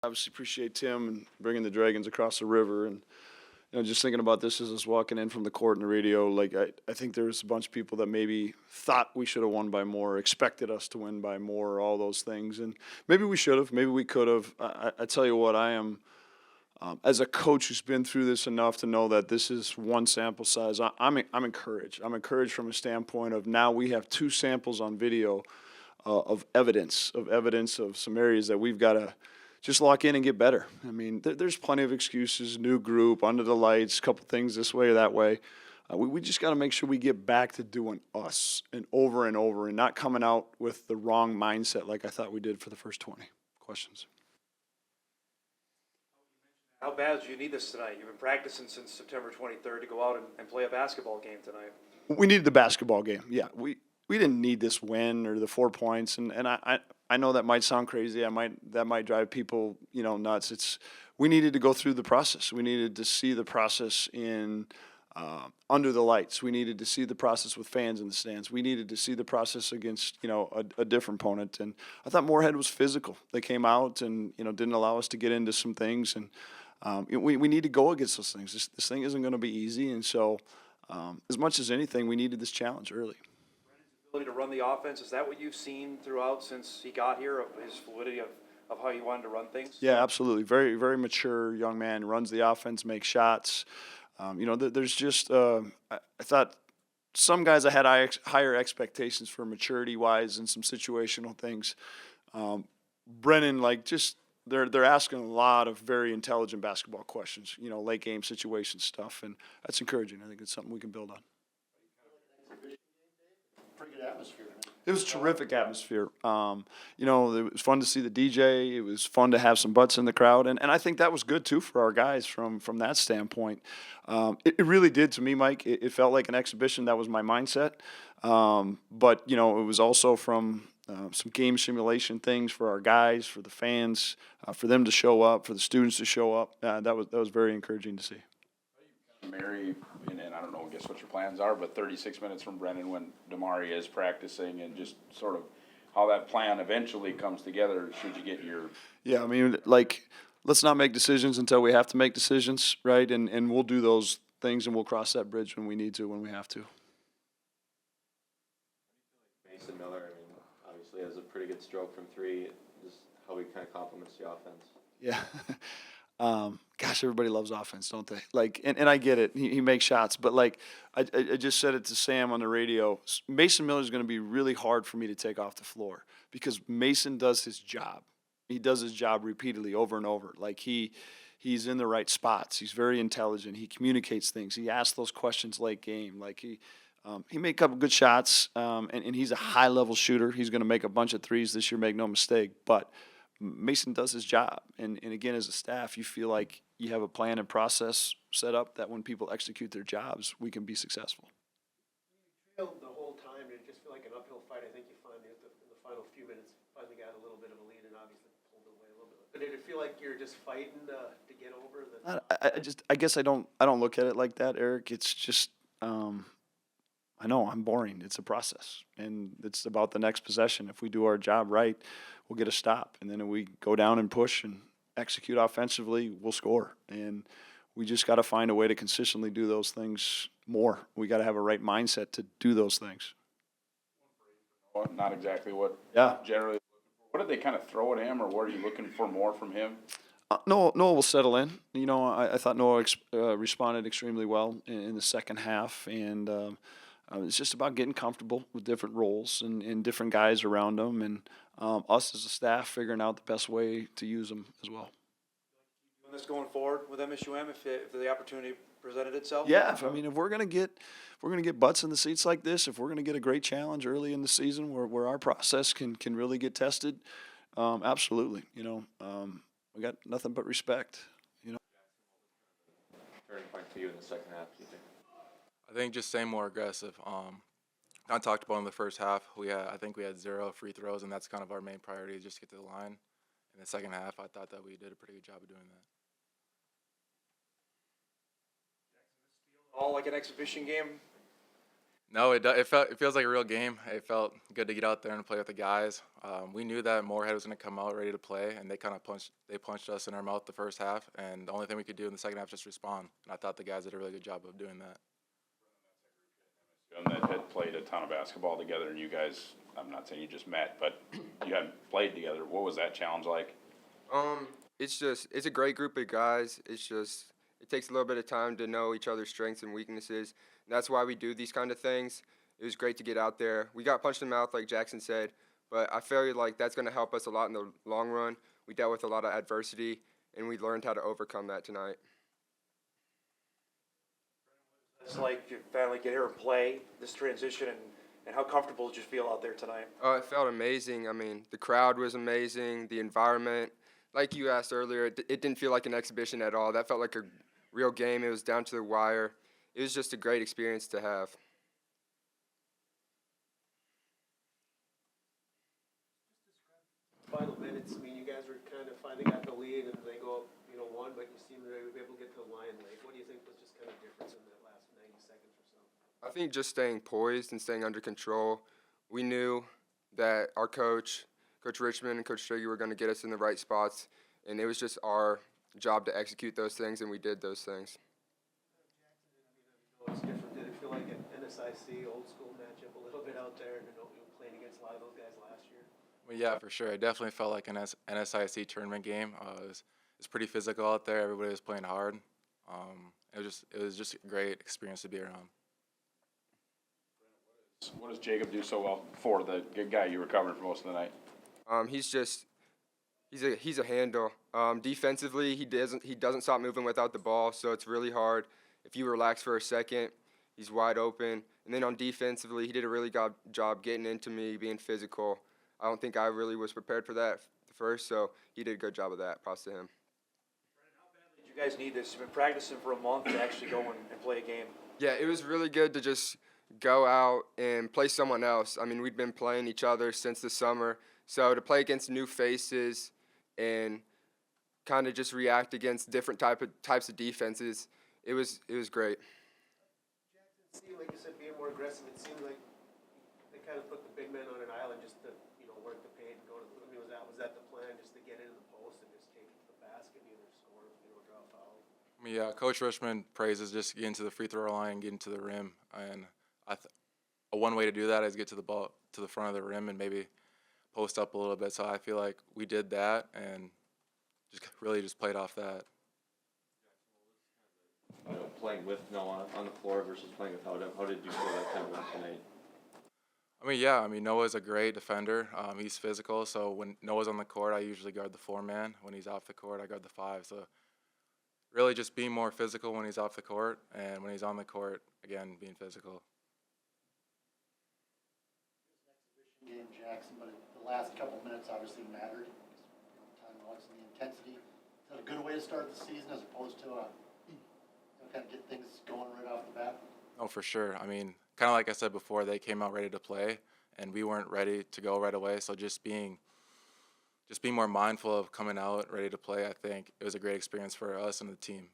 Obviously appreciate Tim and bringing the Dragons across the river, and just thinking about this as I was walking in from the court and the radio, like I think there was a bunch of people that maybe thought we should have won by more, expected us to win by more, all those things, and maybe we should have, maybe we could have. I tell you what, I am as a coach who's been through this enough to know that this is one sample size. I'm encouraged. I'm encouraged from a standpoint of now we have two samples on video of evidence of some areas that we've got to just lock in and get better. I mean, there's plenty of excuses, new group, under the lights, a couple things this way or that way. We just got to make sure we get back to doing us and over and not coming out with the wrong mindset like I thought we did for the first 20. Questions? How bad do you need this tonight? You've been practicing since September 23rd to go out and play a basketball game tonight. We needed the basketball game. Yeah, we didn't need this win or the 4 points, and I know that might sound crazy. That might drive people nuts. We needed to go through the process. We needed to see the process in under the lights. We needed to see the process with fans in the stands. We needed to see the process against a different opponent. And I thought Moorhead was physical. They came out and didn't allow us to get into some things, and we need to go against those things. This thing isn't going to be easy, and so as much as anything, we needed this challenge early. Ability to run the offense, is that what you've seen throughout since he got here, of his fluidity of how he wanted to run things? Yeah, absolutely. Very, very mature young man. Runs the offense, makes shots. There's just I thought some guys I had higher expectations for maturity-wise and some situational things. Brennan, they're asking a lot of very intelligent basketball questions, late game situation stuff, and that's encouraging. I think it's something we can build on. Pretty good atmosphere. It was a terrific atmosphere. It was fun to see the DJ. It was fun to have some butts in the crowd, and I think that was good too for our guys from that standpoint. It really did to me, Mike. It felt like an exhibition. That was my mindset. But it was also from some game simulation things for our guys, for the fans, for them to show up, for the students to show up. That was very encouraging to see. Mary, and I don't know, I guess what your plans are, but 36 minutes from Brennan when Damari is practicing, and just sort of how that plan eventually comes together should you get your... Yeah, I mean, let's not make decisions until we have to make decisions, right? And we'll do those things, and we'll cross that bridge when we need to, when we have to. Mason Miller, obviously has a pretty good stroke from three. Just how he kind of complements the offense. Yeah. Gosh, everybody loves offense, don't they? And I get it. He makes shots, but I just said it to Sam on the radio. Mason Miller is going to be really hard for me to take off the floor because Mason does his job. He does his job repeatedly over and over. He's in the right spots. He's very intelligent. He communicates things. He asks those questions late game. He made a couple good shots, and he's a high-level shooter. He's going to make a bunch of threes this year, make no mistake, but Mason does his job, and again, as a staff, you feel like you have a plan and process set up that when people execute their jobs, we can be successful. You trailed the whole time, did it just feel like an uphill fight? I think you finally, in the final few minutes, finally got a little bit of a lead and obviously pulled it away a little bit. But did it feel like you're just fighting to get over the... I guess I don't look at it like that, Eric. It's just, I know I'm boring. It's a process, and it's about the next possession. If we do our job right, we'll get a stop, and then if we go down and push and execute offensively, we'll score. And we just got to find a way to consistently do those things more. We got to have a right mindset to do those things. Not exactly what generally. What did they kind of throw at him, or what are you looking for more from him? Noah will settle in. I thought Noah responded extremely well in the second half, and it's just about getting comfortable with different roles and different guys around him, and us as a staff figuring out the best way to use them as well. Doing this going forward with MSUM if the opportunity presented itself? Yeah, if we're gonna get butts in the seats like this, if we're gonna get a great challenge early in the season where our process can really get tested, absolutely. We got nothing but respect. Turning point for you in the second half, do you think? I think just staying more aggressive. I talked about in the first half. I think we had 0 free throws, and that's kind of our main priority, just to get to the line. In the second half, I thought that we did a pretty good job of doing that. All like an exhibition game? No, it feels like a real game. It felt good to get out there and play with the guys. We knew that Moorhead was going to come out ready to play, and they kind of punched us in our mouth the first half, and the only thing we could do in the second half was just respond. And I thought the guys did a really good job of doing that. And that had played a ton of basketball together, and you guys, I'm not saying you just met, but you hadn't played together. What was that challenge like? It's a great group of guys. It takes a little bit of time to know each other's strengths and weaknesses. And that's why we do these kind of things. It was great to get out there. We got punched in the mouth, like Jackson said, but I feel like that's going to help us a lot in the long run. We dealt with a lot of adversity, and we learned how to overcome that tonight. It's like you finally get here and play this transition, and how comfortable did you feel out there tonight? It felt amazing. I mean, the crowd was amazing, the environment. Like you asked earlier, it didn't feel like an exhibition at all. That felt like a real game. It was down to the wire. It was just a great experience to have. Final minutes, I mean, you guys were kind of finally got the lead and they go up, one, but you seem to be able to get to the line late. What do you think was just kind of difference in that last 90 seconds or so? I think just staying poised and staying under control. We knew that our Coach Richman and Coach Dave were going to get us in the right spots, and it was just our job to execute those things, and we did those things. It's different. Did it feel like an NSIC old school matchup a little bit out there, and playing against a lot of those guys last year? Well, yeah, for sure. It definitely felt like an NSIC tournament game. It was pretty physical out there. Everybody was playing hard. It was just a great experience to be around. What does Jacob do so well for the good guy you were covering for most of the night? He's a handle. Defensively, he doesn't stop moving without the ball, so it's really hard. If you relax for a second, he's wide open. And then on defensively, he did a really good job getting into me, being physical. I don't think I really was prepared for that first, so he did a good job of that. Props to him. Did you guys need this? You've been practicing for a month to actually go and play a game. Yeah, it was really good to just go out and play someone else. I mean, we'd been playing each other since the summer, so to play against new faces and kind of just react against different types of defenses, it was great. Jackson, it seemed like you said being more aggressive. It seemed like they kind of put the big men on an island just to work the paint and go to. I mean, was that the plan, just to get into the post and just take it to the basket, either score, draw a foul? Yeah, Coach Richman praises just getting to the free throw line, getting to the rim, and one way to do that is get to the ball to the front of the rim and maybe post up a little bit. So I feel like we did that and just played off that. Playing with Noah on the floor versus playing without him, how did you feel that kind of went tonight? Noah's a great defender. He's physical, so when Noah's on the court, I usually guard the 4-man. When he's off the court, I guard the 5. So really just being more physical when he's off the court, and when he's on the court, again, being physical. Game, Jackson, but the last couple of minutes obviously mattered. Timeouts and the intensity. Is that a good way to start the season as opposed to kind of get things going right off the bat? Oh, for sure. I mean, kind of like I said before, they came out ready to play, and we weren't ready to go right away. So just being more mindful of coming out ready to play, I think it was a great experience for us and the team.